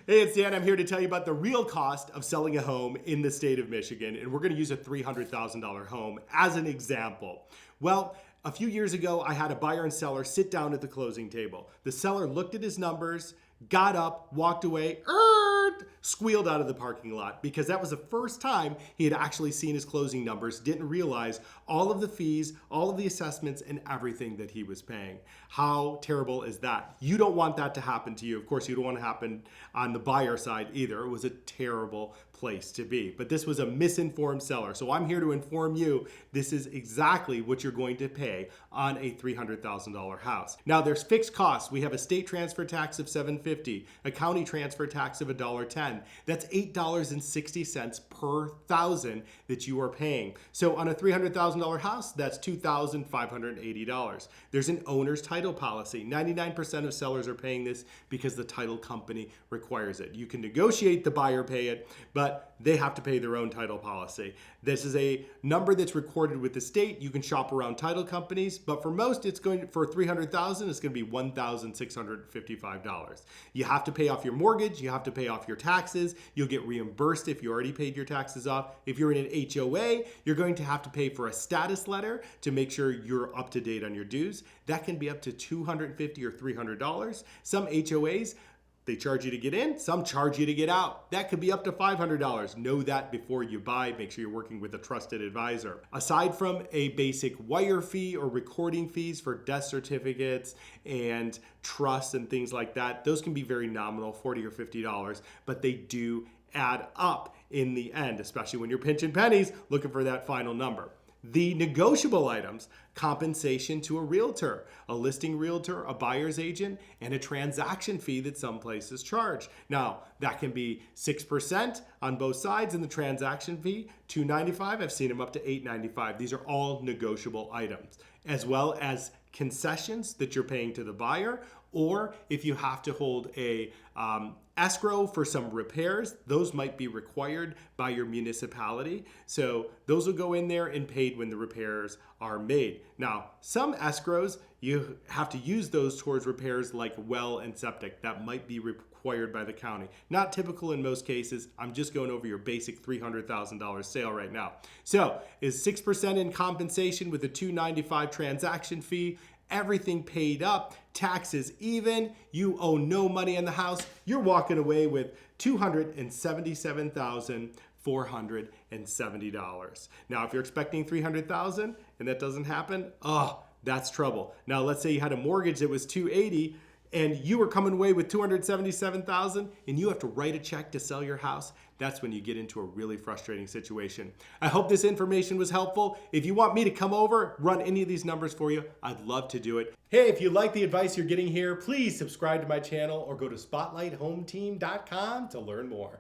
Hey, it's Dan. I'm here to tell you about the real cost of selling a home in the state of Michigan, and we're going to use a $300,000 home as an example. Well, a few years ago, I had a buyer and seller sit down at the closing table. The seller looked at his numbers, got up, walked away, squealed out of the parking lot because that was the first time he had actually seen his closing numbers, didn't realize all of the fees, all of the assessments, and everything that he was paying. How terrible is that? You don't want that to happen to you. Of course, you don't want it to happen on the buyer side either. It was a terrible place to be. But this was a misinformed seller. So I'm here to inform you this is exactly what you're going to pay on a $300,000 house. Now there's fixed costs. We have a state transfer tax of $7.50, a county transfer tax of $1.10. That's $8.60 per thousand that you are paying. So on a $300,000 house, that's $2,580. There's an owner's title policy. 99% of sellers are paying this because the title company requires it. You can negotiate the buyer pay it, but they have to pay their own title policy. This is a number that's recorded with the state. You can shop around title companies, but for most, it's going for $300,000. It's going to be $1,655. You have to pay off your mortgage. You have to pay off your taxes. You'll get reimbursed if you already paid your taxes off. If you're in an HOA, you're going to have to pay for a status letter to make sure you're up to date on your dues. That can be up to $250 or $300. Some HOAs, they charge you to get in, some charge you to get out. That could be up to $500. Know that before you buy. Make sure you're working with a trusted advisor. Aside from a basic wire fee or recording fees for death certificates and trusts and things like that, those can be very nominal, $40 or $50, but they do add up in the end, especially when you're pinching pennies looking for that final number. The negotiable items, compensation to a realtor, a listing realtor, a buyer's agent, and a transaction fee that some places charge. Now, that can be 6% on both sides, and the transaction fee, $295. I've seen them up to $895. These are all negotiable items, as well as concessions that you're paying to the buyer, or if you have to hold a escrow for some repairs, those might be required by your municipality. So those will go in there and paid when the repairs are made. Now, some escrows, you have to use those towards repairs like well and septic. That might be required by the county. Not typical in most cases. I'm just going over your basic $300,000 sale right now. So is 6% in compensation with a $295 transaction fee, everything paid up, taxes even, you owe no money on the house, you're walking away with $277,470. Now, if you're expecting $300,000 and that doesn't happen, that's trouble. Now, let's say you had a mortgage that was $280,000 and you were coming away with $277,000 and you have to write a check to sell your house. That's when you get into a really frustrating situation. I hope this information was helpful. If you want me to come over, run any of these numbers for you, I'd love to do it. Hey, if you like the advice you're getting here, please subscribe to my channel or go to spotlighthometeam.com to learn more.